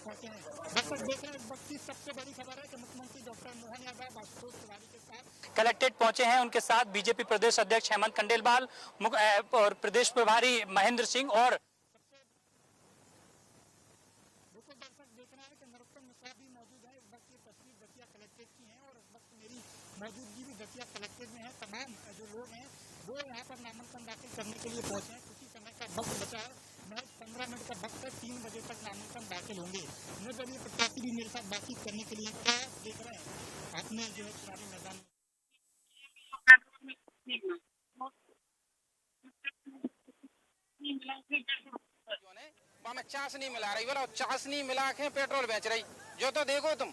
पहुंचे हैं। दर्शक देख रहे हैं, इस वक्त की सबसे बड़ी खबर है कि मुख्यमंत्री डॉक्टर मोहन यादव आशुतोष तिवारी के साथ कलेक्ट्रेट पहुंचे हैं। उनके साथ बीजेपी प्रदेश अध्यक्ष हेमंत खंडेलवाल और प्रदेश प्रभारी महेंद्र सिंह और दर्शक देख रहे हैं कि नरोत्तम मिश्रा भी मौजूद है। इस वक्त ये तस्वीर दतिया कलेक्ट्रेट की है और इस वक्त मेरी मौजूदगी भी दतिया कलेक्ट्रेट में है। तमाम जो लोग हैं वो यहाँ पर नामांकन दाखिल करने के लिए पहुंचे हैं। कुछ ही समय का वक्त बचा है, महज 15 मिनट का वक्त है। 3 बजे तक नामांकन दाखिल होंगे। निर्दलीय प्रत्याशी भी मेरे साथ बातचीत करने के लिए क्या देख रहे हैं आपने जो है चुनावी मैदान में चाशनी मिला रही, बोलो चाशनी मिला के पेट्रोल बेच रही। जो तो देखो तुम,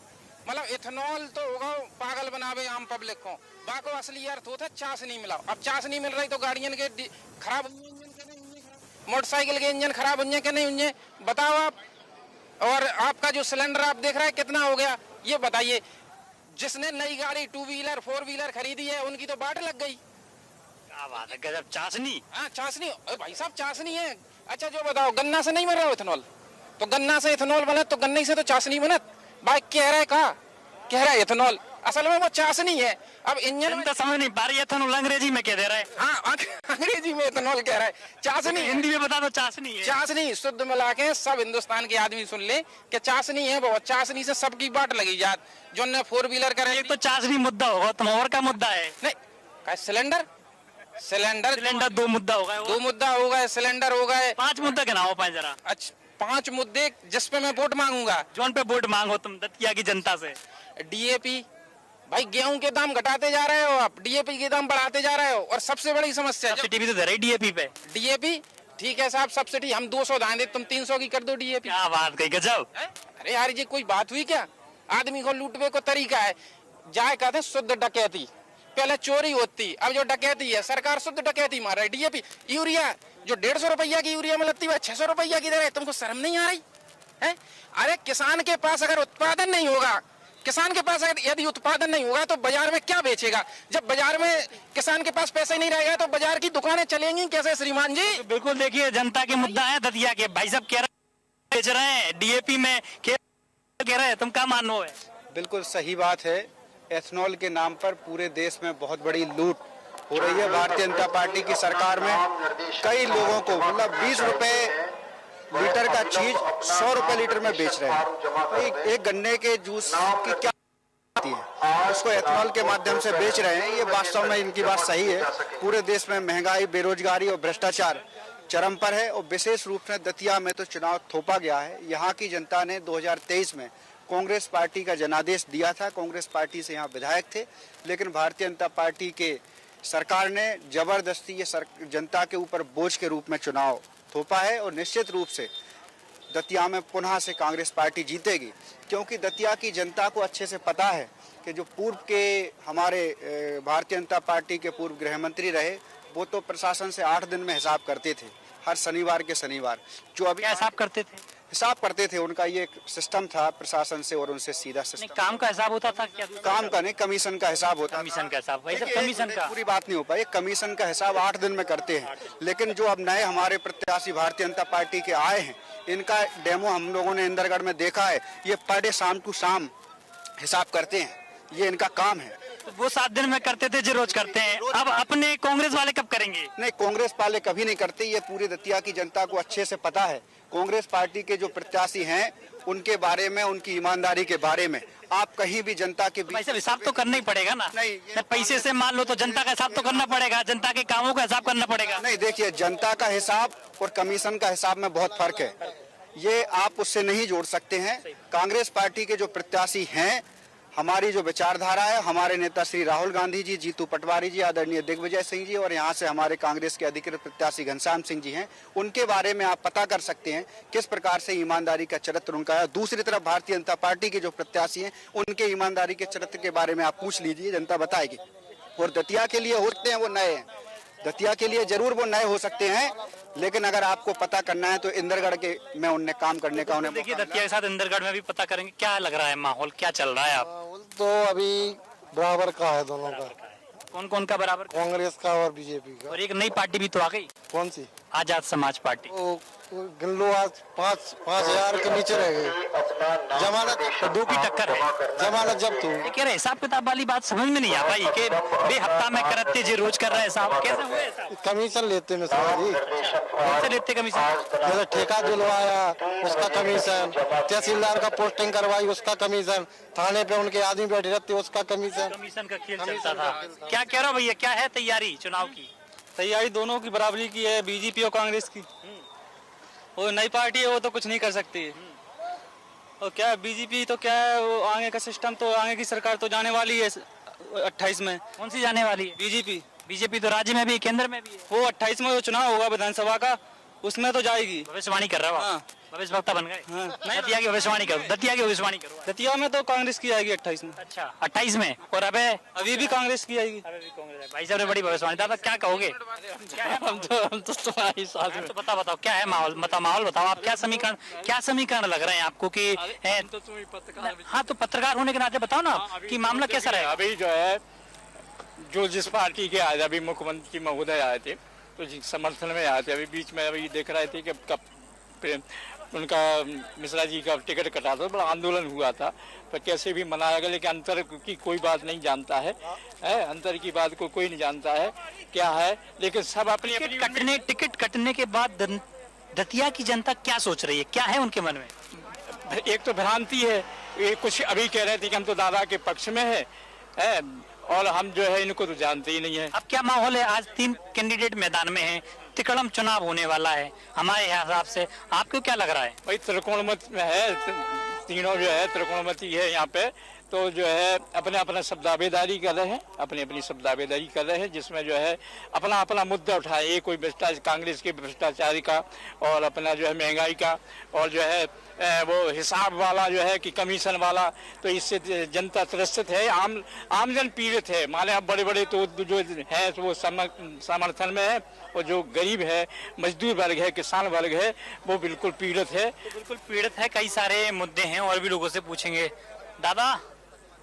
मतलब इथेनॉल तो होगा पागल बनावे आम पब्लिक को। बाको असली अर्थ होता है चाशनी मिलाओ। अब चाशनी मिल रही तो गाड़ियों के खराब, मोटरसाइकिल के इंजन खराब होंगे कि नहीं होंगे बताओ आप। और आपका जो सिलेंडर आप देख रहे हैं कितना हो गया ये बताइए। जिसने नई गाड़ी 2 व्हीलर 4 व्हीलर खरीदी है उनकी तो बाट लग गई। क्या बात है, गजब। चाशनी, हाँ चाशनी भाई साहब, चाशनी है। अच्छा जो बताओ, गन्ना से नहीं बन रहा हो इथेनॉल? तो गन्ना से इथेनॉल बना तो गन्ने से तो चाशनी बनत। भाई कह रहा है कहा, कह रहा है इथेनॉल, असल में वो चाशनी है। अब इंजन तो समझ नहीं पा रही। इथेनॉल अंग्रेजी में कह दे रहा है। हाँ अंग्रेजी में इथेनॉल कह रहा है, चाशनी हिंदी में बता दो चाशनी है। चाशनी शुद्ध मिला के सब हिंदुस्तान के आदमी सुन ले कि चाशनी है। बहुत चाशनी से सबकी बाट लगी जात। जो ने 4 व्हीलर करे एक तो चाशनी मुद्दा होगा, तुम और का मुद्दा है नहीं। सिलेंडर सिलेंडर 2 मुद्दा होगा। 2 मुद्दा हो गए, सिलेंडर हो गए। 5 मुद्दा गिनाओ पाए जरा। अच्छा 5 मुद्दे जिसपे मैं वोट मांगूंगा। जोन पे वोट मांगो तुम दतिया की जनता से। डीएपी, भाई गेहूं के दाम घटाते जा रहे हो आप, डीएपी के दाम बढ़ाते जा रहे हो। और सबसे बड़ी समस्या सब्सिडी भी तो दे रही डीएपी पे। डीएपी ठीक है साहब, सब्सिडी हम 200 दाएं दे, तुम 300 की कर दो डीएपी। क्या बात कही, गजब। अरे यार ये कोई बात हुई क्या? आदमी को लूटने को तरीका है। जाए कहते शुद्ध डकैती, पहले चोरी होती, अब जो डकैती है सरकार शुद्ध डकैती मार रही है। डीएपी यूरिया जो 150 रुपया की यूरिया में लगती है 600 रुपया की दे रहे। तुमको शर्म नहीं आ रही है? अरे किसान के पास अगर उत्पादन नहीं होगा, किसान के पास यदि उत्पादन नहीं होगा तो बाजार में क्या बेचेगा? जब बाजार में किसान के पास पैसा ही नहीं रहेगा तो बाजार की दुकानें चलेंगी कैसे श्रीमान जी? तो बिल्कुल देखिए, जनता के मुद्दा है दतिया के। भाई साहब कह रहे बेच रहे हैं डीएपी में, कह रहे हैं, तुम क्या मानो है? बिल्कुल सही बात है। एथेनॉल के नाम पर पूरे देश में बहुत बड़ी लूट हो रही है। भारतीय जनता पार्टी की सरकार में कई लोगों को मतलब 20 रुपए लीटर का चीज 100 रुपए लीटर में बेच रहे हैं। एक गन्ने के जूस की क्या है, उसको एथेनॉल के माध्यम से बेच रहे हैं। ये वास्तव में इनकी बात सही है। पूरे देश में महंगाई, बेरोजगारी और भ्रष्टाचार चरम पर है और विशेष रूप से दतिया में तो चुनाव थोपा गया है। यहाँ की जनता ने 2023 में कांग्रेस पार्टी का जनादेश दिया था। कांग्रेस पार्टी से यहाँ विधायक थे, लेकिन भारतीय जनता पार्टी के सरकार ने जबरदस्ती ये जनता के ऊपर बोझ के रूप में चुनाव थोपा है। और निश्चित रूप से दतिया में पुनः से कांग्रेस पार्टी जीतेगी, क्योंकि दतिया की जनता को अच्छे से पता है कि जो पूर्व के हमारे भारतीय जनता पार्टी के पूर्व गृह मंत्री रहे, वो तो प्रशासन से 8 दिन में हिसाब करते थे, हर शनिवार के शनिवार। जो अभी हिसाब करते थे, उनका ये एक सिस्टम था प्रशासन से और उनसे सीधा सिस्टम। काम का हिसाब होता था क्या? काम का नहीं, कमीशन का हिसाब होता। कमीशन का हिसाब, भाई साहब कमीशन का पूरी बात नहीं हो पाई। कमीशन का हिसाब 8 दिन में करते हैं, लेकिन जो अब नए हमारे प्रत्याशी भारतीय जनता पार्टी के आए हैं, इनका डेमो हम लोगों ने इंदरगढ़ में देखा है। ये पर डे शाम टू शाम हिसाब करते हैं, ये इनका काम है। तो वो 7 दिन में करते थे जो रोज करते हैं। अब अपने कांग्रेस वाले कब करेंगे? नहीं, कांग्रेस वाले कभी नहीं करते। ये पूरी दतिया की जनता को अच्छे से पता है। कांग्रेस पार्टी के जो प्रत्याशी हैं उनके बारे में, उनकी ईमानदारी के बारे में आप कहीं भी जनता के बीच हिसाब तो करना ही पड़ेगा ना। नहीं, पैसे से मान लो तो जनता का हिसाब तो करना पड़ेगा, जनता के कामों का हिसाब करना पड़ेगा। नहीं, देखिए जनता का हिसाब और कमीशन का हिसाब में बहुत फर्क है। ये आप उससे नहीं जोड़ सकते हैं। कांग्रेस पार्टी के जो प्रत्याशी हैं, हमारी जो विचारधारा है, हमारे नेता श्री राहुल गांधी जी, जीतू पटवारी जी, आदरणीय दिग्विजय सिंह जी और यहाँ से हमारे कांग्रेस के अधिकृत प्रत्याशी घनश्याम सिंह जी हैं, उनके बारे में आप पता कर सकते हैं किस प्रकार से ईमानदारी का चरित्र उनका है। दूसरी तरफ भारतीय जनता पार्टी के जो प्रत्याशी हैं, उनके ईमानदारी के चरित्र के बारे में आप पूछ लीजिए, जनता बताएगी। और दतिया के लिए होते हैं वो नए हैं, दतिया के लिए जरूर वो नए हो सकते हैं, लेकिन अगर आपको पता करना है तो इंदरगढ़ के में उनने काम करने का उन्हें देखिए दतिया के साथ इंदरगढ़ में भी पता करेंगे क्या लग रहा है, माहौल क्या चल रहा है। आप तो अभी बराबर का है दोनों का। कौन कौन का बराबर? कांग्रेस का और बीजेपी का। और एक नई पार्टी भी तो आ गई। कौन सी? आजाद समाज पार्टी। वो गिन लो आज 5,000 के नीचे रह गए। जमानत तो दो की टक्कर है। जमानत जब्त हुई। ये कह रहे हिसाब किताब वाली बात समझ में नहीं आ पाई कि बे हफ्ता में करते जी रोज कर रहे हैं साहब, कैसे हुए साहब? कमीशन लेते हैं साहब जी। कैसे लेते कमीशन? जैसे ठेका दिलवाया उसका कमीशन, तहसीलदार का पोस्टिंग करवाई उसका कमीशन, थाने पे उनके आदमी बैठे रहते उसका कमीशन। कमीशन का खेल चलता था। क्या कह रहा भैया, क्या है तैयारी चुनाव की? तैयारी दोनों की बराबरी की है, बीजेपी और कांग्रेस की। वो नई पार्टी है, वो तो कुछ नहीं कर सकती है। और क्या बीजेपी तो क्या है, वो आगे का सिस्टम तो आगे की सरकार तो जाने वाली है 28 में। कौन सी जाने वाली है? बीजेपी बीजेपी तो राज्य में भी केंद्र में भी है। वो 28 में जो चुनाव होगा विधानसभा का, उसमें तो जाएगी। भविष्यवाणी कर रहा हूँ। हाँ। भविष्य वक्ता बन गए। हाँ। दतिया की भविष्यवाणी करो, दतिया की भविष्यवाणी करो। दतिया में तो कांग्रेस की आएगी 28 में। अच्छा 28 में, और अभी भी कांग्रेस की आएगी। भाई साहब ने बड़ी भविष्यवाणी। दादा क्या कहोगे? क्या है? हम तो तुम्हारी साथ में। तो बताओ क्या है माहौल, माहौल बताओ आप। क्या समीकरण लग रहे हैं आपको कि तो तुम ही पत्रकार। हाँ तो पत्रकार होने के नाते बताओ ना कि मामला कैसा रहेगा? अभी जो है जो जिस पार्टी के आए, अभी मुख्यमंत्री महोदय आए थे तो समर्थन में आए थे। अभी बीच में अभी देख रहे थे कि कब उनका मिश्रा जी का टिकट कटा था, बड़ा आंदोलन हुआ था, पर कैसे भी मनाया गया। लेकिन अंतर की कोई बात नहीं जानता है, अंतर की बात को कोई नहीं जानता है क्या है। लेकिन सब अपनी टिकट कटने के बाद दतिया की जनता क्या सोच रही है, क्या है उनके मन में? एक तो भ्रांति है, ये कुछ अभी कह रहे थे कि हम तो दादा के पक्ष में है और हम जो है इनको तो जानते ही नहीं है। अब क्या माहौल है? आज 3 कैंडिडेट मैदान में हैं, तिकड़म चुनाव होने वाला है हमारे हिसाब से। आपको क्या लग रहा है? भाई त्रिकोणमत में है, तीनों जो है त्रिकोणमती है यहाँ पे, तो जो है अपने अपना सब दावेदारी कर रहे हैं, अपनी अपनी सब दावेदारी कर रहे हैं, जिसमें जो है अपना अपना मुद्दा उठाए। ये कोई भ्रष्टाचार, कांग्रेस के भ्रष्टाचारी का और अपना जो है महंगाई का और जो है वो हिसाब वाला जो है कि कमीशन वाला, तो इससे जनता त्रसित है, आमजन पीड़ित है। माने अब बड़े बड़े तो जो है वो समर्थन में है, और जो गरीब है, मजदूर वर्ग है, किसान वर्ग है, वो बिल्कुल पीड़ित है। बिल्कुल पीड़ित है। कई सारे मुद्दे हैं और भी लोगों से पूछेंगे। दादा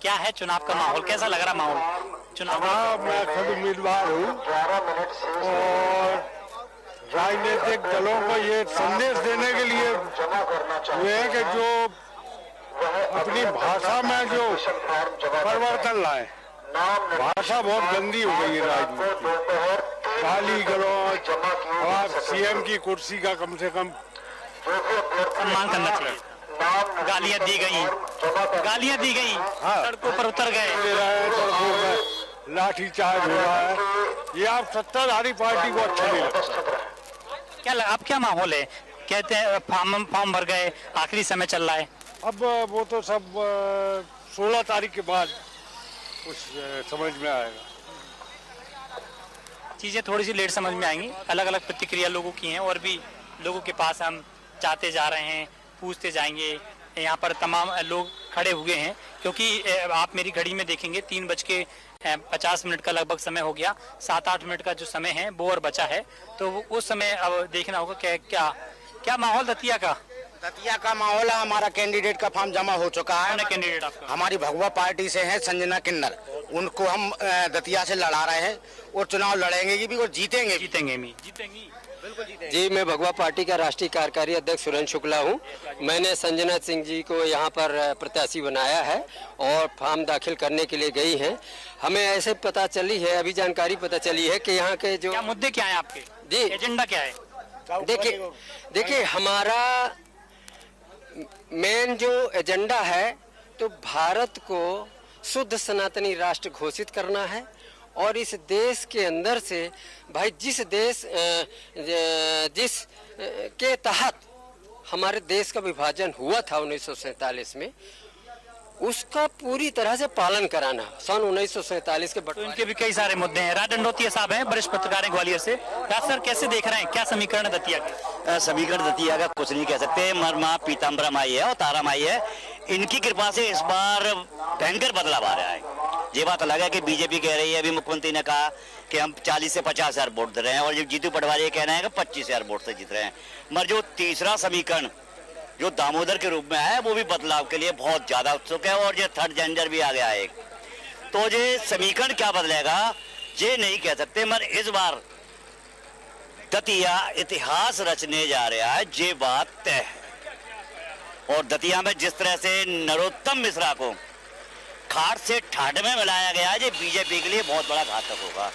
क्या है चुनाव का माहौल, कैसा लग रहा माहौल चुनाव? हाँ, मैं खुद उम्मीदवार हूँ और राजनीतिक दलों को ये संदेश देने के लिए हुए हैं कि जो अपनी भाषा में जो परिवर्तन लाए। भाषा बहुत गंदी हो गई है राजनीति, गाली गलौज। और सीएम की कुर्सी का कम से कम सम्मान करना चाहिए। गालियां दी गई, सड़कों पर उतर गए, लाठी चार्ज हो रहा है। ये आप सत्ताधारी पार्टी को अच्छा नहीं लगता। अब क्या माहौल है? कहते हैं फॉर्म भर गए, आखिरी समय चल रहा है। अब वो तो सब 16 तारीख के बाद कुछ समझ में आएगा। चीजें थोड़ी सी लेट समझ में आएंगी। अलग अलग प्रतिक्रिया लोगों की हैं और भी लोगों के पास हम जाते जा रहे हैं, पूछते जाएंगे। यहाँ पर तमाम लोग खड़े हुए हैं क्योंकि आप मेरी घड़ी में देखेंगे 3:50 का लगभग समय हो गया। 7-8 मिनट का जो समय है वो और बचा है, तो उस समय अब देखना होगा क्या माहौल दतिया का माहौल है। हमारा कैंडिडेट का फॉर्म जमा हो चुका है। कैंडिडेट आपका? हमारी भगवा पार्टी से है संजना किन्नर, उनको हम दतिया से लड़ा रहे हैं और चुनाव लड़ेंगे भी और जीतेंगे। जी, मैं भगवा पार्टी का राष्ट्रीय कार्यकारी अध्यक्ष सुरेंद्र शुक्ला हूं। मैंने संजना सिंह जी को यहां पर प्रत्याशी बनाया है और फॉर्म दाखिल करने के लिए गई हैं। हमें ऐसे पता चली है, अभी जानकारी पता चली है कि यहाँ के जो मुद्दे क्या हैं आपके? जी, एजेंडा क्या है? देखिए हमारा मेन जो एजेंडा है तो भारत को शुद्ध सनातनी राष्ट्र घोषित करना है। और इस देश के अंदर से भाई जिस के तहत हमारे देश का विभाजन हुआ था 1947 में, उसका पूरी तरह से पालन कराना। सन 1947 के तो इनके भी कई सारे मुद्दे हैं। राज दंडोतिया साहब हैं, वरिष्ठ पत्रकार हैं ग्वालियर से। राज सर कैसे देख रहे हैं, क्या समीकरण दतिया के? समीकरण दतिया का कुछ नहीं कह सकते। मरमा पीताम्बरा माई है और तारा माई है, इनकी कृपा से इस बार भयंकर बदलाव आ रहा है। ये बात अलग है कि बीजेपी कह रही है, अभी मुख्यमंत्री ने कहा कि हम 40 से 50 हजार वोट दे रहे हैं, और जो जीतू पटवारी कह रहे हैं कि 25 हजार वोट से जीत रहे हैं। मगर जो तीसरा समीकरण जो दामोदर के रूप में है, वो भी बदलाव के लिए बहुत ज्यादा उत्सुक है। और ये थर्ड जेंडर भी आ गया है एक, तो ये समीकरण क्या बदलेगा ये नहीं कह सकते। मगर इस बार दतिया इतिहास रचने जा रहा है, ये बात तय है। और दतिया में जिस तरह से नरोत्तम मिश्रा को खाट से ठाठ में मिलाया गया है, ये बीजेपी के लिए बहुत बड़ा घातक होगा।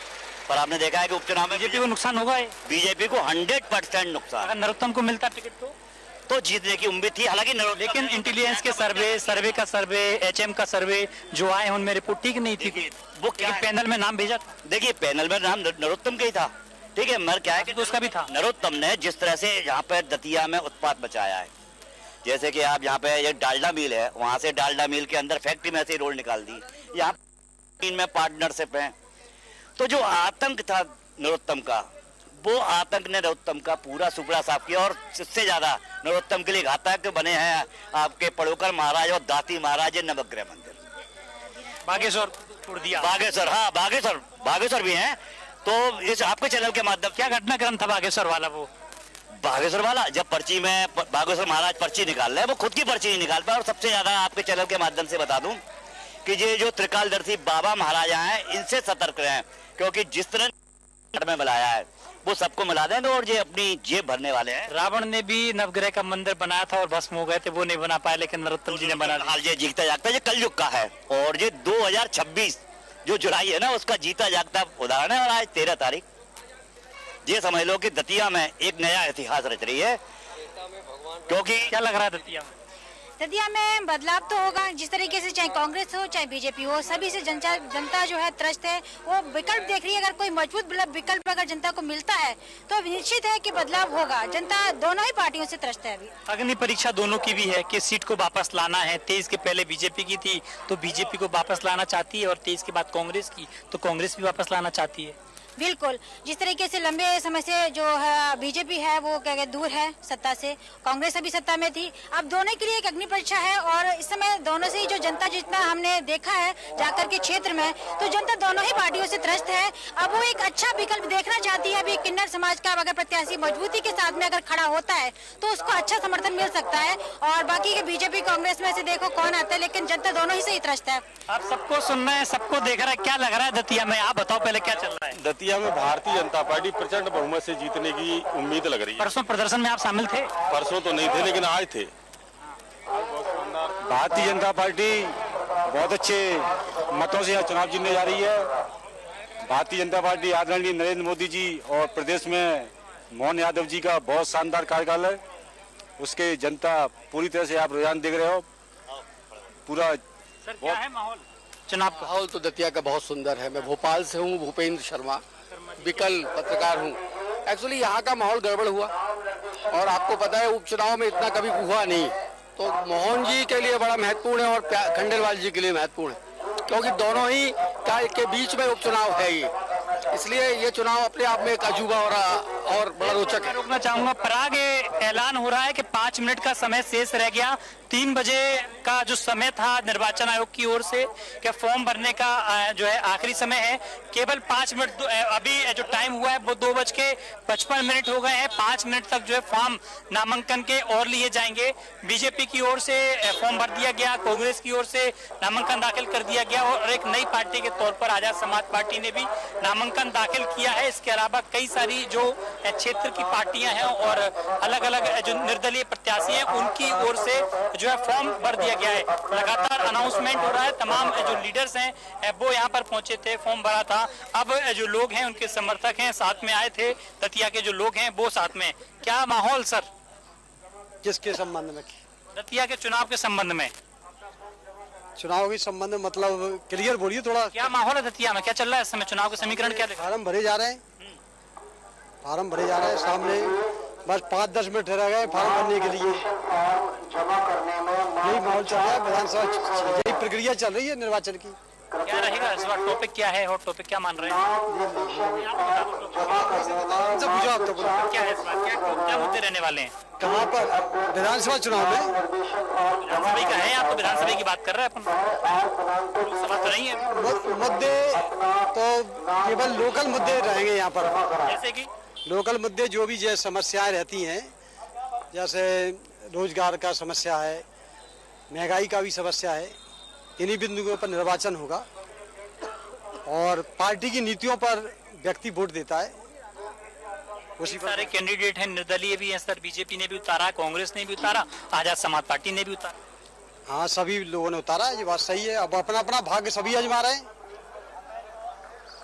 पर आपने देखा है कि उपचुनाव में बीजेपी को नुकसान होगा, बीजेपी को 100% नुकसान। अगर नरोत्तम को मिलता टिकट तो जीतने की उम्मीद थी, हालांकि लेकिन इंटेलिजेंस के सर्वे का सर्वे, एचएम का सर्वे जो आए उनमें रिपोर्ट ठीक नहीं थी। वो क्या पैनल में नाम भेजा, देखिए पैनल में नाम नरोत्तम का ही था, ठीक है, मगर क्या है कि उसका भी था। नरोत्तम ने जिस तरह से यहाँ पे दतिया में उत्पात बचाया है, जैसे कि आप यहाँ पे ये डालडा मिल है, वहां से डालडा मिल के अंदर फैक्ट्री में से रोड निकाल दी, यहाँ इनमें पार्टनरशिप है। तो जो आतंक था नरोत्तम का, वो आतंक ने नरोत्तम का पूरा सुपड़ा साफ किया। और इससे ज्यादा नरोत्तम के लिए घातक बने हैं आपके पड़ोकर महाराज और दाती महाराज नवग्रह मंदिर बागेश्वर छोड़ दिया। बागेश्वर, हाँ बागेश्वर भी हैं। तो इस आपके चैनल के माध्यम क्या घटनाक्रम था बागेश्वर वाला? वो बागेश्वर वाला जब पर्ची में बागेश्वर महाराज पर्ची निकाल रहे हैं, वो खुद की पर्ची नहीं निकाल पाए। और सबसे ज्यादा आपके चैनल के माध्यम से बता दूं कि ये जो त्रिकालदर्शी बाबा महाराजा हैं, इनसे सतर्क रहें, क्योंकि जिस तरह में बुलाया है वो सबको मिला देंगे और ये अपनी जेब भरने वाले हैं। रावण ने भी नवग्रह का मंदिर बनाया था और भस्म हो गए थे, वो नहीं बना पाए, लेकिन नरोत्तम जी ने बना दिया। ये जीता जागता, ये कलयुग का है। और ये 2026 जो जुलाई है ना, उसका जीता जागता उदाहरण है। और आज 13 तारीख, ये समझ लो कि दतिया में एक नया इतिहास रच रही है। क्योंकि क्या लग रहा है दतिया में? दतिया में बदलाव तो होगा, जिस तरीके से चाहे कांग्रेस हो चाहे बीजेपी हो, सभी से जनता जो है त्रस्त है। वो विकल्प देख रही है, अगर कोई मजबूत विकल्प अगर जनता को मिलता है तो निश्चित है कि बदलाव होगा। जनता दोनों ही पार्टियों से त्रस्त है। अभी अग्नि परीक्षा दोनों की भी है कि सीट को वापस लाना है। 23 के पहले बीजेपी की थी तो बीजेपी को वापस लाना चाहती है, और 23 के बाद कांग्रेस की तो कांग्रेस भी वापस लाना चाहती है। बिल्कुल, जिस तरीके से लंबे समय से जो है बीजेपी है वो क्या दूर है सत्ता से, कांग्रेस अभी सत्ता में थी। अब दोनों के लिए एक अग्नि परीक्षा है, और इस समय दोनों से ही जो जनता, जितना हमने देखा है जाकर के क्षेत्र में, तो जनता दोनों ही पार्टियों से त्रस्त है। अब वो एक अच्छा विकल्प देखना चाहती है। अभी किन्नर समाज का अगर प्रत्याशी मजबूती के साथ में अगर खड़ा होता है तो उसको अच्छा समर्थन मिल सकता है। और बाकी के बीजेपी कांग्रेस में से देखो कौन आता है, लेकिन जनता दोनों ही से ही त्रस्त है। आप सबको सुन रहे हैं, सबको देख रहा है, क्या लग रहा है दतिया में? आप बताओ पहले क्या चल रहा है दतिया में? भारतीय जनता पार्टी प्रचंड बहुमत से जीतने की उम्मीद लग रही है। परसों प्रदर्शन में आप शामिल थे? परसों तो नहीं थे, लेकिन आज थे। भारतीय जनता पार्टी बहुत अच्छे मतों से चुनाव जीतने जा रही है। भारतीय जनता पार्टी आदरणीय नरेंद्र मोदी जी और प्रदेश में मोहन यादव जी का बहुत शानदार कार्यकाल है। उसके जनता पूरी तरह से आप रुझान देख रहे हो। पूरा सर क्या है माहौल चुनाव का? माहौल तो दतिया का बहुत सुंदर है। मैं भोपाल से हूँ, भूपेंद्र शर्मा, विकल पत्रकार हूँ। एक्चुअली यहाँ का माहौल गड़बड़ हुआ, और आपको पता है उपचुनाव में इतना कभी हुआ नहीं। तो मोहन जी के लिए बड़ा महत्वपूर्ण है और खंडेलवाल जी के लिए महत्वपूर्ण है, क्योंकि दोनों ही के बीच में उपचुनाव है ये, इसलिए ये चुनाव अपने आप में एक अजूबा और बड़ा रोचक है। रोकना चाहूंगा, पराग ऐलान हो रहा है कि 5 मिनट का समय शेष रह गया। 3 बजे का जो समय था निर्वाचन आयोग की ओर से, क्या फॉर्म भरने का जो है आखिरी समय है, केवल 5 मिनट अभी जो टाइम हुआ है वो 2:55 हो गए हैं। 5 मिनट तक जो है फॉर्म नामांकन के और लिए जाएंगे। बीजेपी की ओर से फॉर्म भर दिया गया, कांग्रेस की ओर से नामांकन दाखिल कर दिया गया, और एक नई पार्टी के तौर पर आजाद समाज पार्टी ने भी नामांकन दाखिल किया है। इसके अलावा कई सारी जो क्षेत्र की पार्टियां हैं और अलग अलग जो निर्दलीय प्रत्याशी हैं उनकी ओर से जो है फॉर्म भर दिया गया है। लगातार अनाउंसमेंट हो रहा है, तमाम जो लीडर्स हैं वो यहाँ पर पहुंचे थे, फॉर्म भरा था। अब जो लोग हैं उनके समर्थक हैं साथ में आए थे, दतिया के जो लोग हैं वो साथ में। क्या माहौल सर किसके संबंध में? दतिया के चुनाव के संबंध में? चुनाव के संबंध में मतलब क्लियर बोलिए थोड़ा। क्या माहौल है दतिया में, क्या चल रहा है इस समय? चुनाव के समीकरण क्या? फार्म भरे जा रहे हैं, फार्म भरे जा रहे हैं सामने, बस 5-10 मिनट रह गए फार्म भरने के लिए। यही माहौल चल रहा है, विधानसभा यही प्रक्रिया चल रही है निर्वाचन की। क्या रहेगा इस बार? टॉपिक क्या है, हॉट टॉपिक क्या मान रहे हैं? क्या है इस बार, क्या मुद्दे रहने वाले हैं? कहाँ पर? विधानसभा चुनाव में। विधानसभा का है, आप तो विधानसभा की बात कर रहे हैं, अपन लोकसभा तो नहीं है। मुद्दे तो केवल लोकल मुद्दे रहेंगे यहाँ पर। जैसे कि लोकल मुद्दे जो भी जो समस्याएं रहती हैं, जैसे रोजगार का समस्या है, महंगाई का भी समस्या है, इन्हीं बिंदुओं पर निर्वाचन होगा। और पार्टी की नीतियों पर व्यक्ति वोट देता है, उसी पर सारे कैंडिडेट हैं, निर्दलीय भी हैं सर, बीजेपी ने भी उतारा, कांग्रेस ने भी उतारा, आजाद समाज पार्टी ने भी उतारा। हाँ, सभी लोगों ने उतारा है, ये बात सही है। अब अपना अपना भाग्य सभी आजमा रहे हैं,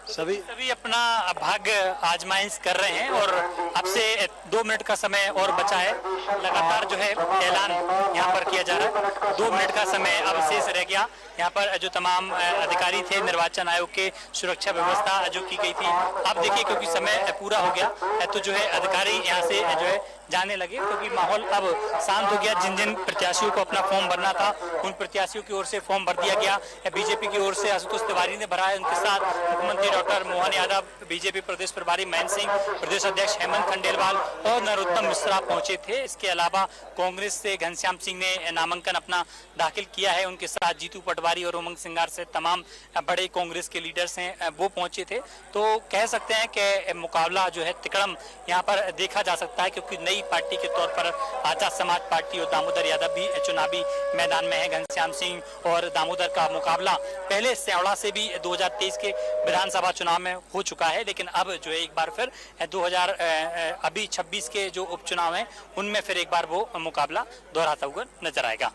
सभी अपना भाग्य आजमाइश कर रहे हैं। और अब से 2 मिनट का समय और बचा है, लगातार जो है ऐलान यहाँ पर किया जा रहा है। 2 मिनट का समय अब शेष रह गया। यहाँ पर जो तमाम अधिकारी थे निर्वाचन आयोग के, सुरक्षा व्यवस्था जो की गई थी, अब देखिए क्योंकि समय पूरा हो गया तो जो है अधिकारी यहाँ से जो है जाने लगे, क्योंकि माहौल अब शांत हो गया। जिन जिन प्रत्याशियों को अपना फॉर्म भरना था उन प्रत्याशियों की ओर से फॉर्म भर दिया गया। बीजेपी की ओर से आशुतोष तिवारी ने भरा है, उनके साथ मुख्यमंत्री डॉक्टर मोहन यादव, बीजेपी प्रदेश प्रभारी महेंद्र सिंह, प्रदेश अध्यक्ष हेमंत खंडेलवाल और नरोत्तम मिश्रा पहुंचे थे। इसके अलावा कांग्रेस से घनश्याम सिंह ने नामांकन अपना दाखिल किया है, उनके साथ जीतू पटवारी और उमंग सिंगार से तमाम बड़े कांग्रेस के लीडर्स हैं वो पहुंचे थे। तो कह सकते हैं कि मुकाबला जो है तिकड़म यहाँ पर देखा जा सकता है, क्योंकि नई पार्टी के तौर पर आजाद समाज पार्टी और दामोदर यादव भी चुनावी मैदान में है। घनश्याम सिंह और दामोदर का मुकाबला पहले सेवड़ा से भी 2023 के विधानसभा चुनाव में हो चुका है, लेकिन अब जो है एक बार फिर 2026 के जो उपचुनाव हैं उनमें फिर एक बार वो मुकाबला दोहराता हुआ नजर आएगा।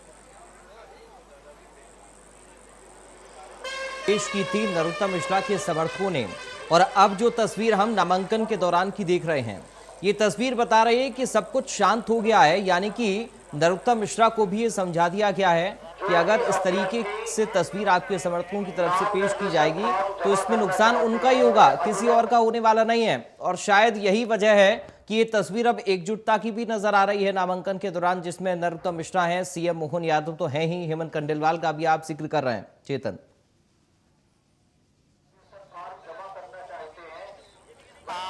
पेश की थी नरोत्तम मिश्रा के समर्थकों ने, और अब जो तस्वीर हम नामांकन के दौरान की देख रहे हैं, ये तस्वीर बता रही है कि सब कुछ शांत हो गया है। यानी कि नरोत्तम मिश्रा को भी ये समझा दिया गया है कि अगर इस तरीके से तस्वीर आपके समर्थकों की तरफ से पेश की जाएगी तो इसमें नुकसान उनका ही होगा, किसी और का होने वाला नहीं है। और शायद यही वजह है कि ये तस्वीर अब एकजुटता की भी नजर आ रही है नामांकन के दौरान, जिसमें नरोत्तम मिश्रा हैं, सीएम मोहन यादव तो हैं ही, हेमंत खंडेलवाल का भी आप जिक्र कर रहे हैं चेतन।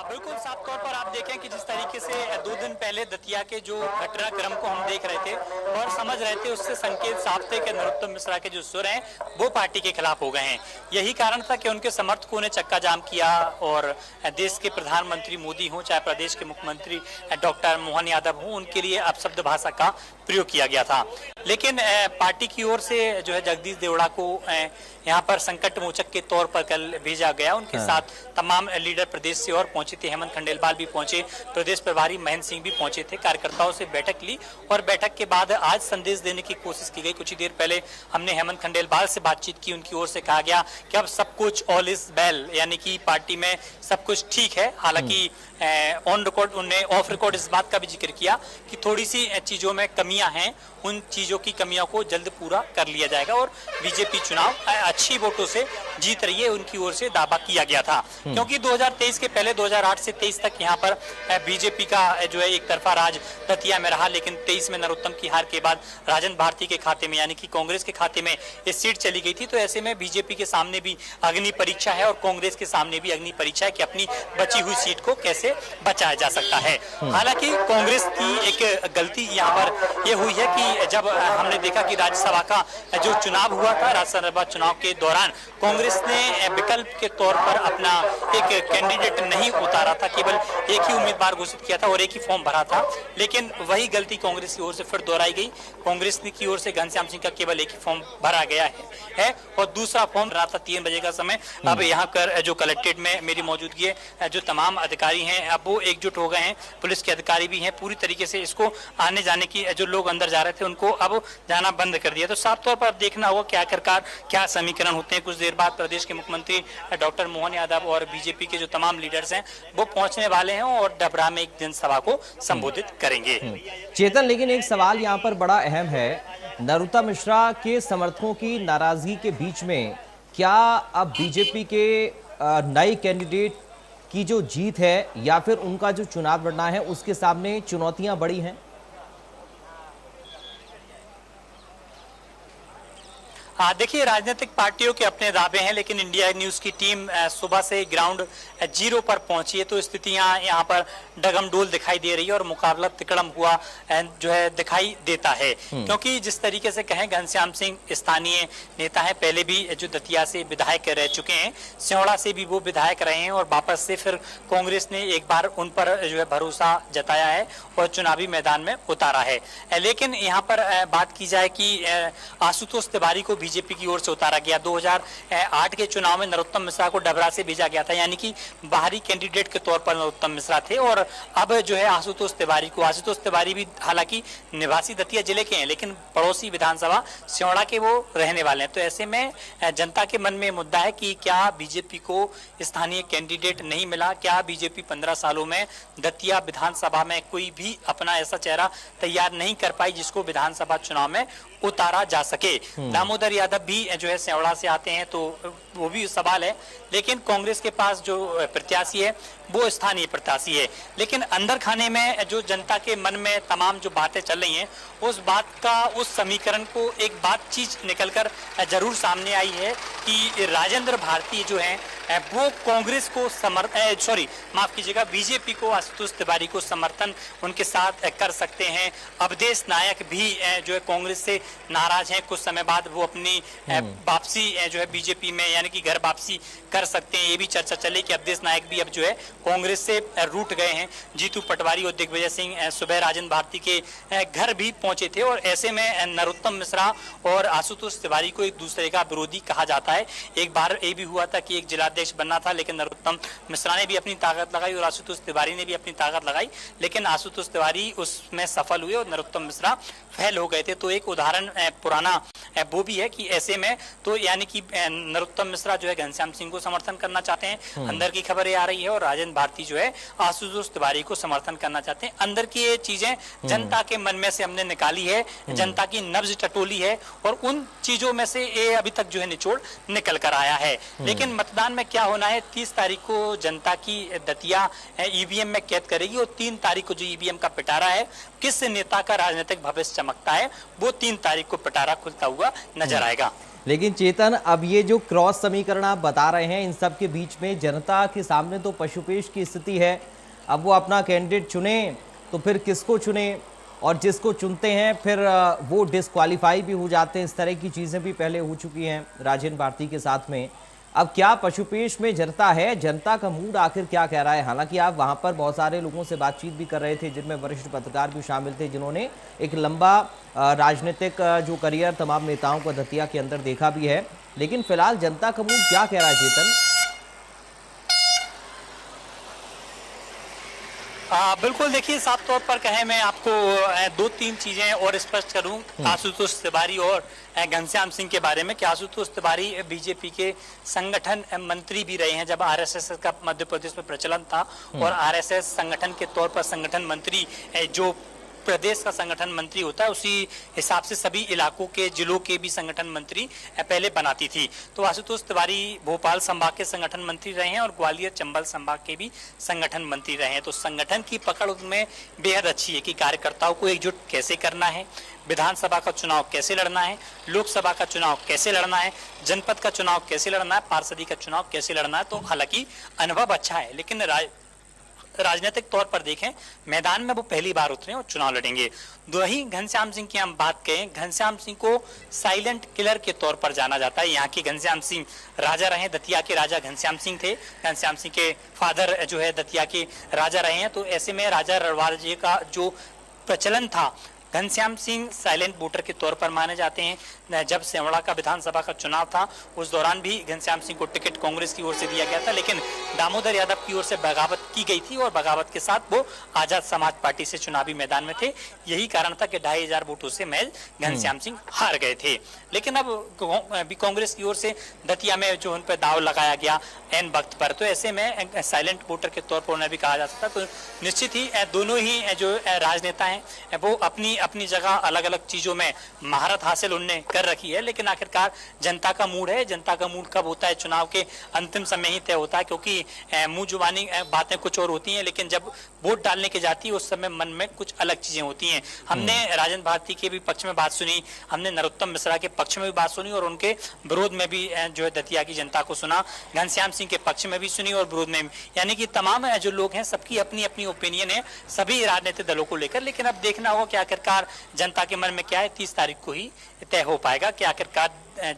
बिल्कुल साफ तौर पर आप देखें कि जिस तरीके से 2 दिन पहले दतिया के जो घटनाक्रम को हम देख रहे थे और समझ रहे थे, उससे संकेत साफ थे कि नरोत्तम मिश्रा के जो सुर हैं वो पार्टी के खिलाफ हो गए हैं। यही कारण था कि उनके समर्थकों ने चक्का जाम किया और देश के प्रधानमंत्री मोदी हों, चाहे प्रदेश के मुख्यमंत्री डॉक्टर मोहन यादव हों, उनके लिए अपशब्द भाषा का प्रयोग किया गया था। लेकिन पार्टी की ओर से जो है जगदीश देवड़ा को यहाँ पर संकट मोचक के तौर पर कल भेजा गया। उनके साथ तमाम लीडर प्रदेश से और पहुंचे थे, हेमंत खंडेलवाल भी पहुंचे, प्रदेश प्रभारी महेंद्र सिंह भी पहुंचे थे। कार्यकर्ताओं से बैठक ली और बैठक के बाद आज संदेश देने की कोशिश की गई। कुछ ही देर पहले हमने हेमंत खंडेलवाल से बातचीत की, उनकी ओर से कहा गया कि अब सब कुछ ऑल इज वेल, यानी कि पार्टी में सब कुछ ठीक है। हालांकि ऑन रिकॉर्ड उन्हें ऑफ रिकॉर्ड इस बात का भी जिक्र किया कि थोड़ी सी चीजों में कमियां हैं, उन चीजों की कमियों को जल्द पूरा कर लिया जाएगा और बीजेपी चुनाव अच्छी वोटों से जीत रही है, उनकी ओर से दावा किया गया था। क्योंकि 2023 के पहले 2008 से 23 तक यहाँ पर बीजेपी का जो है एक तरफा राज दतिया में रहा, लेकिन 23 में नरोत्तम की हार के बाद राजन भारती के खाते में, यानी कि कांग्रेस के खाते में ये सीट चली गई थी। तो ऐसे में बीजेपी के सामने भी अग्नि परीक्षा है और कांग्रेस के सामने भी अग्नि परीक्षा है कि अपनी बची हुई सीट को कैसे बचाया जा सकता है। हालांकि कांग्रेस की एक गलती यहाँ पर यह हुई है कि जब हमने देखा कि राज्यसभा का जो चुनाव हुआ था, राज्यसभा चुनाव के दौरान कांग्रेस ने विकल्प के तौर पर अपना एक कैंडिडेट नहीं उतारा था, केवल एक ही उम्मीदवार घोषित किया था और एक ही फॉर्म भरा था। लेकिन वही गलती कांग्रेस की ओर से फिर दोहराई गई। कांग्रेस की ओर से घनश्याम सिंह का केवल एक ही फॉर्म भरा गया है और दूसरा फॉर्म भरा था 3 बजे का समय। अब यहाँ कर जो कलेक्ट्रेट में मेरी मौजूदगी है, जो तमाम अधिकारी हैं अब वो एकजुट हो गए हैं, पुलिस के अधिकारी भी हैं, पूरी तरीके से इसको आने जाने की जो लोग अंदर जा रहे थे उनको अब जाना बंद कर दिया। तो साफ तौर पर देखना होगा क्या आखिरकार क्या समीकरण होते हैं। कुछ देर बाद प्रदेश के मुख्यमंत्री डॉक्टर मोहन यादव और बीजेपी के जो तमाम लीडर्स हैं वो पहुंचने वाले हैं और डबरा में एक जनसभा को संबोधित करेंगे। चेतन, लेकिन एक सवाल यहाँ पर बड़ा अहम है, नरोत्तम मिश्रा के समर्थकों की नाराजगी के बीच में क्या अब बीजेपी के नए कैंडिडेट की जो जीत है या फिर उनका जो चुनाव लड़ना है उसके सामने चुनौतियां बड़ी हैं? देखिए, राजनीतिक पार्टियों के अपने दावे हैं, लेकिन इंडिया न्यूज की टीम सुबह से ग्राउंड जीरो पर पहुंची है, तो स्थितियां यहाँ पर डगमडोल दिखाई दे रही है और मुकाबला तिकड़म हुआ जो है दिखाई देता है। क्योंकि जिस तरीके से कहें, घनश्याम सिंह स्थानीय नेता है, पहले भी जो दतिया से विधायक रह चुके हैं, सियोड़ा से भी वो विधायक रहे हैं और वापस से फिर कांग्रेस ने एक बार उन पर जो है भरोसा जताया है और चुनावी मैदान में उतारा है। लेकिन यहाँ पर बात की जाए कि आशुतोष तिवारी को बीजेपी की ओर से उतारा गया। 2008 के चुनाव में नरोत्तम मिश्रा को डबरा से भेजा गया था, यानी कि बाहरी कैंडिडेट के तौर पर नरोत्तम मिश्रा थे। और अब जो है आशुतोष तिवारी भी हालांकि निवासी दतिया जिले के हैं, लेकिन पड़ोसी विधानसभा सियोड़ा के वो रहने वाले हैं। तो ऐसे में जनता के मन में मुद्दा है कि क्या बीजेपी को स्थानीय कैंडिडेट नहीं मिला, क्या बीजेपी 15 सालों में दतिया विधानसभा में कोई भी अपना ऐसा चेहरा तैयार नहीं कर पाई जिसको विधानसभा चुनाव में उतारा जा सके। दामोदर यादव भी जो है सेवड़ा से आते हैं, तो वो भी सवाल है। लेकिन कांग्रेस के पास जो प्रत्याशी है वो स्थानीय प्रत्याशी है, लेकिन अंदर खाने में जो जनता के मन में तमाम जो बातें चल रही हैं, उस बात का, उस समीकरण को एक बात चीज निकलकर जरूर सामने आई है कि राजेंद्र भारती जो है वो कांग्रेस को माफ कीजिएगा, बीजेपी को, आशुतोष तिवारी को समर्थन उनके साथ कर सकते हैं। अवधेश नायक भी जो है कांग्रेस से नाराज हैं, कुछ समय बाद वो अपनी वापसी जो है बीजेपी में यानी कि घर वापसी कर सकते हैं। ये भी चर्चा चली कि अवधेश नायक भी अब जो है कांग्रेस से रूठ गए हैं। जीतू पटवारी और दिग्विजय सिंह सुबह राजेंद्र भारती के घर भी पहुंचे थे, और ऐसे में नरोत्तम मिश्रा और आशुतोष तिवारी को एक दूसरे का विरोधी कहा जाता है। एक बार ये भी हुआ था कि एक जिलाध्यक्ष बनना था, लेकिन नरोत्तम मिश्रा ने भी अपनी ताकत लगाई और आशुतोष तिवारी ने भी अपनी ताकत लगाई, लेकिन आशुतोष तिवारी उसमें सफल हुए और नरोत्तम मिश्रा फेल हो गए थे। तो एक उदाहरण पुराना वो भी है कि ऐसे में तो यानी कि नरोत्तम मिश्रा जो है घनश्याम सिंह को समर्थन करना चाहते हैं, अंदर की खबरें आ रही है, और राजेंद्र भारती जो है आशुतोष तिवारी को समर्थन करना चाहते हैं। अंदर की ये चीजें जनता के मन में से हमने निकाली है, जनता की नब्ज टटोली है, और उन चीजों में से ये अभी तक जो है निचोड़ निकल कर आया है। लेकिन मतदान में क्या होना है, 30 तारीख को जनता की दतिया ईवीएम में कैद करेगी, और 3 तारीख को जो ईवीएम का पिटारा है, किस नेता का राजनीतिक भविष्य चमकता है, वो 3 तारीख को पिटारा खुलता हुआ नजर आएगा। लेकिन चेतन, अब ये जो क्रॉस समीकरण आप बता रहे हैं, इन सब के बीच में जनता के सामने तो पशुपेश की स्थिति है। अब वो अपना कैंडिडेट चुने तो फिर किसको चुने, और जिसको चुनते हैं फिर वो डिस्क्वालीफाई भी हो जाते हैं। इस तरह की चीज़ें भी पहले हो चुकी हैं राजेंद्र भारती के साथ में। अब क्या पशुपेश में जनता है, जनता का मूड आखिर क्या कह रहा है? हालांकि आप वहां पर बहुत सारे लोगों से बातचीत भी कर रहे थे, जिनमें वरिष्ठ पत्रकार भी शामिल थे, जिन्होंने एक लंबा राजनीतिक जो करियर तमाम नेताओं को दतिया के अंदर देखा भी है। लेकिन फिलहाल जनता का मूड क्या कह रहा है चेतन? बिल्कुल, देखिए साफ तौर पर कहें मैं आपको 2-3 चीजें और स्पष्ट करूं आशुतोष तिवारी और घनश्याम सिंह के बारे में कि आशुतोष तिवारी बीजेपी के संगठन मंत्री भी रहे हैं जब आरएसएस का मध्य प्रदेश में प्रचलन था, और आरएसएस संगठन के तौर पर संगठन मंत्री जो प्रदेश का संगठन मंत्री होता है, उसी हिसाब से सभी इलाकों के, जिलों के भी संगठन मंत्री पहले बनाती थी। तो आशुतोष तिवारी भोपाल संभाग के संगठन मंत्री रहे हैं और ग्वालियर चंबल संभाग के भी संगठन मंत्री रहे हैं। तो संगठन की पकड़ उनमें बेहद अच्छी है कि कार्यकर्ताओं को एकजुट कैसे करना है, विधानसभा का चुनाव कैसे लड़ना है, लोकसभा का चुनाव कैसे लड़ना है, जनपद का चुनाव कैसे लड़ना है, पार्षदी का चुनाव कैसे लड़ना है। तो हालांकि अनुभव अच्छा है, लेकिन राजनीतिक तौर पर देखें मैदान में वो पहली बार उतरे और चुनाव लड़ेंगे। वहीं घनश्याम सिंह की हम बात करें, घनश्याम सिंह को साइलेंट किलर के तौर पर जाना जाता है। यहाँ के घनश्याम सिंह राजा रहे, दतिया के राजा घनश्याम सिंह थे, घनश्याम सिंह के फादर जो है दतिया के राजा रहे हैं। तो ऐसे में राजा रड़वाड़जी का जो प्रचलन था, घनश्याम सिंह साइलेंट वोटर के तौर पर माने जाते हैं। जब सेवड़ा का विधानसभा का चुनाव था उस दौरान भी घनश्याम सिंह को टिकट कांग्रेस की ओर से दिया गया था, लेकिन दामोदर यादव की ओर से बगावत की गई थी और बगावत के साथ वो आजाद समाज पार्टी से चुनावी मैदान में थे। यही कारण था कि 2500 वोटों से महज घनश्याम सिंह हार गए थे। लेकिन अब कांग्रेस की ओर से दतिया में जो उन पर दाव लगाया गया एन वक्त पर, तो ऐसे में साइलेंट वोटर के तौर पर उन्हें भी कहा जा सकता। तो निश्चित ही दोनों ही जो राजनेता हैं वो अपनी अपनी जगह अलग अलग चीजों में महारत हासिल उनने कर रखी है। लेकिन आखिरकार जनता का मूड है, जनता का मूड कब होता है, चुनाव के अंतिम समय ही तय होता है, क्योंकि मुंह जुबानी बातें कुछ और होती हैं, लेकिन जब वोट डालने की जाती है उस समय मन में कुछ अलग चीजें होती हैं। हमने राजेंद्र भारती के भी पक्ष में बात सुनी, हमने नरोत्तम मिश्रा के पक्ष में भी बात सुनी और उनके विरोध में भी जो है दतिया की जनता को सुना, घनश्याम सिंह के पक्ष में भी सुनी और विरोध में भी। यानी कि तमाम जो लोग हैं सबकी अपनी अपनी ओपिनियन है सभी राजनीतिक दलों को लेकर। लेकिन अब देखना होगा कि आखिरकार आखिरकार जनता के मन में क्या है 30 तारीख को ही तय हो पाएगा कि आखिरकार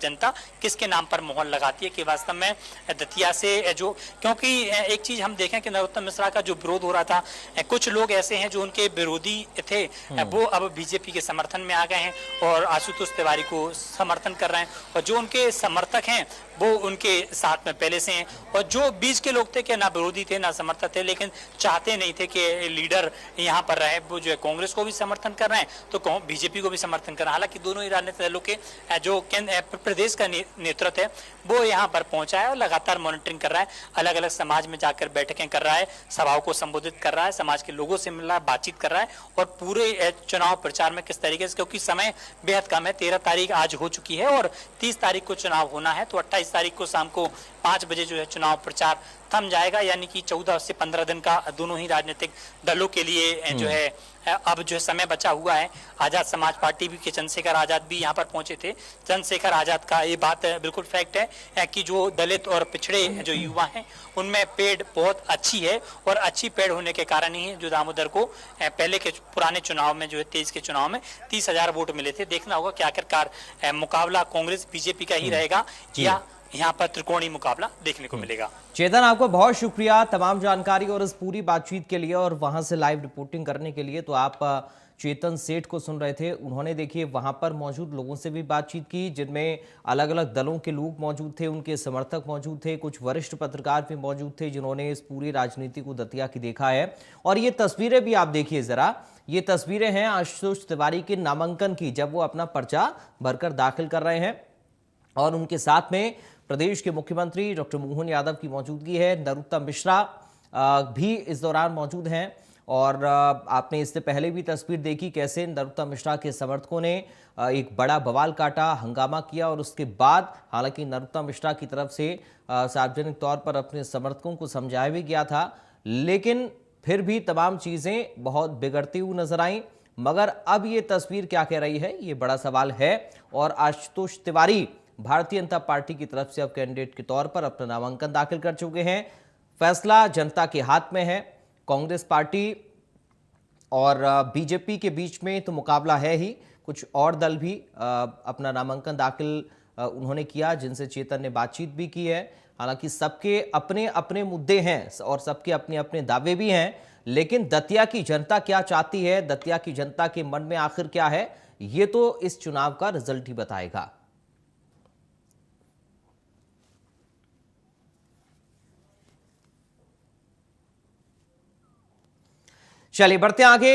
जनता किसके नाम पर मोहर लगाती है कि वास्तव में दतिया से जो, क्योंकि एक चीज हम देखें कि नरोत्तम मिश्रा का जो विरोध हो रहा था, कुछ लोग ऐसे हैं जो उनके विरोधी थे, वो अब बीजेपी के समर्थन में आ गए हैं और आशुतोष तिवारी को समर्थन कर रहे हैं, और जो उनके समर्थक हैं वो उनके साथ में पहले से हैं, और जो बीच के लोग थे कि ना विरोधी थे ना समर्थक थे लेकिन चाहते नहीं थे कि लीडर यहाँ पर रहे, वो जो है कांग्रेस को भी समर्थन कर रहे हैं तो बीजेपी को भी समर्थन कर रहे हैं। हालांकि दोनों ही राजनीतिक दलों के जो प्रदेश का नेतृत्व है वो यहाँ पर पहुंचा है और लगातार मॉनिटरिंग कर रहा है, अलग अलग समाज में जाकर बैठकें कर रहा है, सभाओं को संबोधित कर रहा है, समाज के लोगों से मिल रहा है, बातचीत कर रहा है, और पूरे चुनाव प्रचार में किस तरीके से, क्योंकि समय बेहद कम है, 13 तारीख आज हो चुकी है और 30 तारीख को चुनाव होना है, तो 28 तारीख को शाम को 5 बजे जो है चुनाव प्रचार थम जाएगा, यानी कि 14 से 15 दिन का दोनों ही राजनीतिक दलों के लिए जो है अब जो है समय बचा हुआ है। आजाद समाज पार्टी भी के चंद्रशेखर आजाद भी यहाँ पर पहुंचे थे। चंद्रशेखर आजाद का ये बात बिल्कुल फैक्ट है कि जो दलित और पिछड़े जो युवा हैं उनमें पेड़ बहुत अच्छी है, और अच्छी पेड़ होने के कारण ही जो दामोदर को पहले के पुराने चुनाव में जो है 23 के चुनाव में 30,000 वोट मिले थे। देखना होगा कि आखिरकार मुकाबला कांग्रेस बीजेपी का ही रहेगा या यहाँ पर त्रिकोणीय मुकाबला देखने को मिलेगा। चेतन, आपको बहुत शुक्रिया तमाम जानकारी और इस पूरी बातचीत के लिए और वहां से लाइव रिपोर्टिंग करने के लिए। तो आप चेतन सेठ को सुन रहे थे, उन्होंने देखिए वहां पर मौजूद लोगों से भी बातचीत की जिनमें अलग अलग दलों के लोग मौजूद थे, उनके समर्थक मौजूद थे, कुछ वरिष्ठ पत्रकार भी मौजूद थे जिन्होंने इस पूरी राजनीति को दतिया की देखा है। और ये तस्वीरें भी आप देखिए जरा, ये तस्वीरें हैं आशुतोष तिवारी के नामांकन की, जब वो अपना पर्चा भरकर दाखिल कर रहे हैं और उनके साथ में प्रदेश के मुख्यमंत्री डॉक्टर मोहन यादव की मौजूदगी है। नरोत्तम मिश्रा भी इस दौरान मौजूद हैं और आपने इससे पहले भी तस्वीर देखी कैसे नरोत्तम मिश्रा के समर्थकों ने एक बड़ा बवाल काटा, हंगामा किया, और उसके बाद हालांकि नरोत्तम मिश्रा की तरफ से सार्वजनिक तौर पर अपने समर्थकों को समझाया भी गया था, लेकिन फिर भी तमाम चीज़ें बहुत बिगड़ती हुई नजर आई। मगर अब ये तस्वीर क्या कह रही है, ये बड़ा सवाल है। और आशुतोष तिवारी भारतीय जनता पार्टी की तरफ से अब कैंडिडेट के तौर पर अपना नामांकन दाखिल कर चुके हैं। फैसला जनता के हाथ में है। कांग्रेस पार्टी और बीजेपी के बीच में तो मुकाबला है ही, कुछ और दल भी अपना नामांकन दाखिल उन्होंने किया जिनसे चेतन ने बातचीत भी की है। हालांकि सबके अपने अपने मुद्दे हैं और सबके अपने अपने दावे भी हैं, लेकिन दतिया की जनता क्या चाहती है, दतिया की जनता के मन में आखिर क्या है, ये तो इस चुनाव का रिजल्ट ही बताएगा। चलिए बढ़ते आगे।